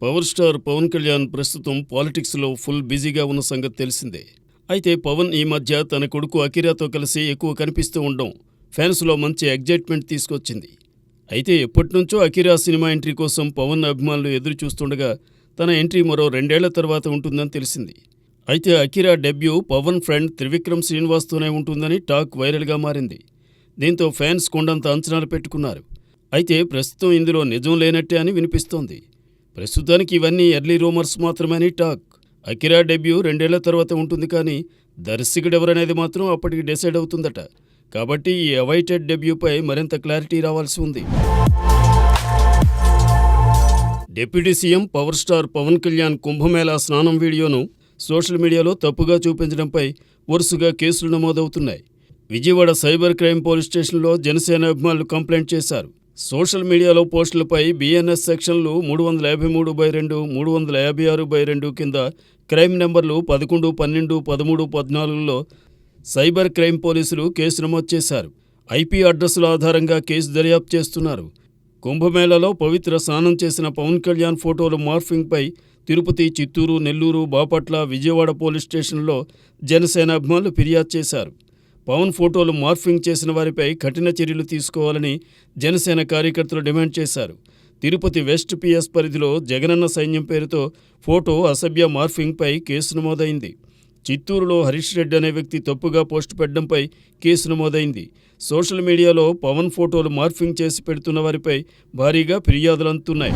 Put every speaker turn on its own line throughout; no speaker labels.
Power star Pawan Kalyan ప్రస్తుతం పాలిటిక్స్లో full బిజీగా ఉన్న సంగతి తెలిసిందే. అయితే పవన్ ఈ మధ్య తన కొడుకు అకిరాతో కలిసి ఎక్కువ కనిపిస్తూ ఉండడం ఫ్యాన్స్లో మంచి ఎగ్జైట్మెంట్ తీసుకొచ్చింది. అయితే ఎప్పటినుంచో అకిరా సినిమా ఎంట్రీ కోసం పవన్ అభిమానులు ఎదురు చూస్తుండగా తన ఎంట్రీ మరో 2 ఏళ్ల తర్వాత ఉంటుందని తెలిసింది. అయితే Akira debut Pawan friend Trivikram శ్రీనివాస్తోనే ఉంటుందని టాక్ వైరల్గా మారింది. దీంతో ఫ్యాన్స్ కొండంత అంచనాలు పెట్టుకున్నారు. అయితే ప్రస్తుతం ఇందులో నిజం లేనట్టే అని వినిపిస్తోంది. ప్రస్తుతానికి ఇవన్నీ early rumours మాత్రమని talk. Akira debut 2 ఏళ్ల తర్వాత ఉంటుంది, కానీ దర్శకుడెవరనేది మాత్రం అప్పటికి డిసైడ్ అవుతుందట. కాబట్టి ఈ అవైటెడ్ డెబ్యూపై మరింత క్లారిటీ రావాల్సి ఉంది. Deputy CM power star Pawan Kalyan Kumbh Mela స్నానం వీడియోను సోషల్ మీడియాలో తప్పుగా చూపించడంపై వరుసగా కేసులు నమోదవుతున్నాయి. విజయవాడ సైబర్ క్రైమ్ పోలీస్ స్టేషన్లో జనసేన అభిమానులు కంప్లైంట్ చేశారు. సోషల్ మీడియాలో పోస్టులపై BNS సెక్షన్లు 353/2, 356/2 కింద క్రైమ్ నెంబర్లు 11, 12, 13, 14లో సైబర్ క్రైమ్ పోలీసులు కేసు నమోదు చేశారు. IP అడ్రస్ల ఆధారంగా కేసు దర్యాప్తు చేస్తున్నారు. కుంభమేళాలో పవిత్ర స్నానం చేసిన పవన్ కళ్యాణ్ ఫోటోలు మార్ఫింగ్పై తిరుపతి, చిత్తూరు, నెల్లూరు, బాపట్ల, విజయవాడ పోలీస్ స్టేషన్లో జనసేన అభిమానులు ఫిర్యాదు చేశారు. పవన్ ఫోటోలు మార్ఫింగ్ చేసిన వారిపై కఠిన చర్యలు తీసుకోవాలని జనసేన కార్యకర్తలు డిమాండ్ చేశారు. తిరుపతి వెస్ట్ PS పరిధిలో జగనన్న సైన్యం పేరుతో ఫోటో అసభ్య మార్ఫింగ్పై కేసు నమోదైంది. చిత్తూరులో హరీష్ రెడ్డి అనే వ్యక్తి తప్పుగా పోస్టు పెట్టడంపై కేసు నమోదైంది. సోషల్ మీడియాలో పవన్ ఫోటోలు మార్ఫింగ్ చేసి పెడుతున్న వారిపై భారీగా ఫిర్యాదులు అందుతున్నాయి.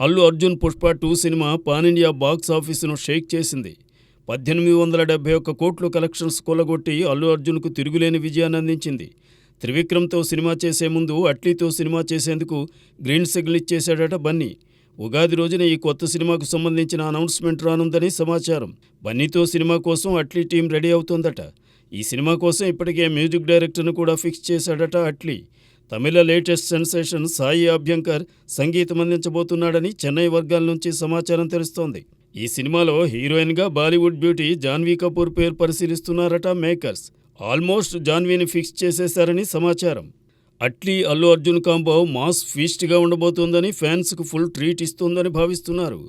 Allu Arjun Pushpa 2 cinema pan India box ఆఫీసును షేక్ చేసింది. 1871 కోట్లు కలెక్షన్స్ కొల్లగొట్టి అల్లు అర్జున్కు తిరుగులేని విజయాన్ని అందించింది. త్రివిక్రమ్తో సినిమా చేసే ముందు అట్లీతో సినిమా చేసేందుకు గ్రీన్ సిగ్నల్ ఇచ్చేశాడట బన్నీ. ఉగాది రోజున ఈ కొత్త సినిమాకు సంబంధించిన అనౌన్స్మెంట్ రానుందని సమాచారం. బన్నీతో సినిమా కోసం అట్లీ టీం రెడీ అవుతోందట. ఈ సినిమా కోసం ఇప్పటికే మ్యూజిక్ డైరెక్టర్ను కూడా ఫిక్స్ చేశాడట అట్లీ. తమిళ లేటెస్ట్ సెన్సేషన్ సాయి అభ్యంకర్ సంగీతం అందించబోతున్నాడని చెన్నై వర్గాల నుంచి సమాచారం తెలుస్తోంది. ఈ సినిమాలో హీరోయిన్గా బాలీవుడ్ బ్యూటీ జాన్వీ కపూర్ పేరు పరిశీలిస్తున్నారట మేకర్స్. ఆల్మోస్ట్ జాన్వీని ఫిక్స్ చేసేశారని సమాచారం. అట్లీ అల్లు అర్జున్ కాంబో మాస్ ఫీస్ట్గా ఉండబోతోందని ఫ్యాన్స్కు ఫుల్ ట్రీట్ ఇస్తోందని భావిస్తున్నారు.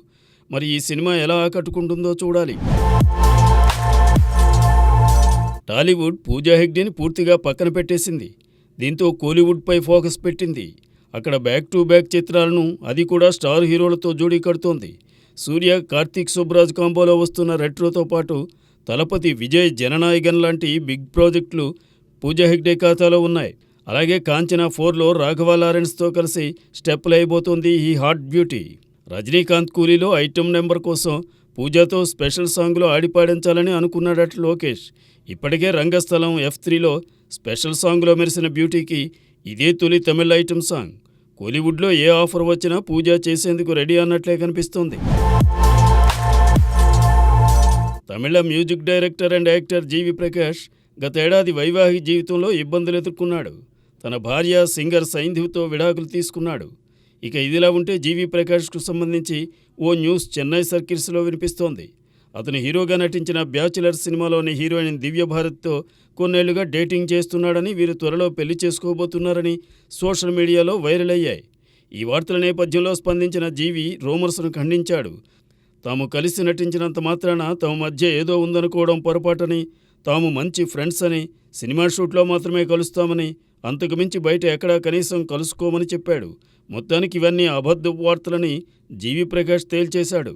మరి ఈ సినిమా ఎలా ఆకట్టుకుంటుందో చూడాలి. టాలీవుడ్ పూజా హెగ్డేని పూర్తిగా పక్కన పెట్టేసింది. దీంతో కోలీవుడ్పై ఫోకస్ పెట్టింది. అక్కడ బ్యాక్ టు బ్యాక్ చిత్రాలను, అది కూడా స్టార్ హీరోలతో జోడీ కడుతోంది. సూర్య, కార్తీక్ సుబ్బరాజ్ కాంబోలో వస్తున్న రెట్రోతో పాటు తలపతి విజయ్, జననాయగన్ లాంటి బిగ్ ప్రాజెక్టులు పూజా హెగ్డే ఖాతాలో ఉన్నాయి. అలాగే కాంచనా 4లో రాఘవ లారెన్స్తో కలిసి స్టెప్పులు అయిపోతుంది ఈ హాట్ బ్యూటీ. రజనీకాంత్ కూలీలో ఐటెం నెంబర్ కోసం పూజాతో స్పెషల్ సాంగ్లో ఆడిపాడించాలని అనుకున్నాడట లోకేష్. ఇప్పటికే రంగస్థలం F3లో స్పెషల్ సాంగ్లో మెరిసిన బ్యూటీకి ఇదే తొలి తమిళ ఐటెం సాంగ్. కోలీవుడ్లో ఏ ఆఫర్ వచ్చినా పూజ చేసేందుకు రెడీ అన్నట్లే కనిపిస్తోంది. తమిళ మ్యూజిక్ డైరెక్టర్ అండ్ యాక్టర్ జీవి ప్రకాష్ గతేడాది వైవాహిక జీవితంలో ఇబ్బందులు ఎదుర్కొన్నాడు. తన భార్య సింగర్ సైంధివ్తో విడాకులు తీసుకున్నాడు. ఇక ఇదిలా ఉంటే జీవి ప్రకాష్కు సంబంధించి ఓ న్యూస్ చెన్నై సర్కిల్స్లో వినిపిస్తోంది. అతను హీరోగా నటించిన బ్యాచులర్ సినిమాలోని హీరోయిన్ దివ్యభారత్తో కొన్నేళ్లుగా డేటింగ్ చేస్తున్నాడని, వీరు త్వరలో పెళ్లి చేసుకోబోతున్నారని సోషల్ మీడియాలో వైరల్ అయ్యాయి. ఈ వార్తల నేపథ్యంలో స్పందించిన జీవి రూమర్స్ను ఖండించాడు. తాము కలిసి నటించినంత మాత్రాన తమ మధ్య ఏదో ఉందనుకోవడం పొరపాటని, తాము మంచి ఫ్రెండ్స్ అని, సినిమా షూట్లో మాత్రమే కలుస్తామని, అంతకుమించి బయట ఎక్కడా కనీసం కలుసుకోమని చెప్పాడు. మొత్తానికి ఇవన్నీ అబద్ధపు వార్తలని జీవి ప్రకాష్ తేల్చేశాడు.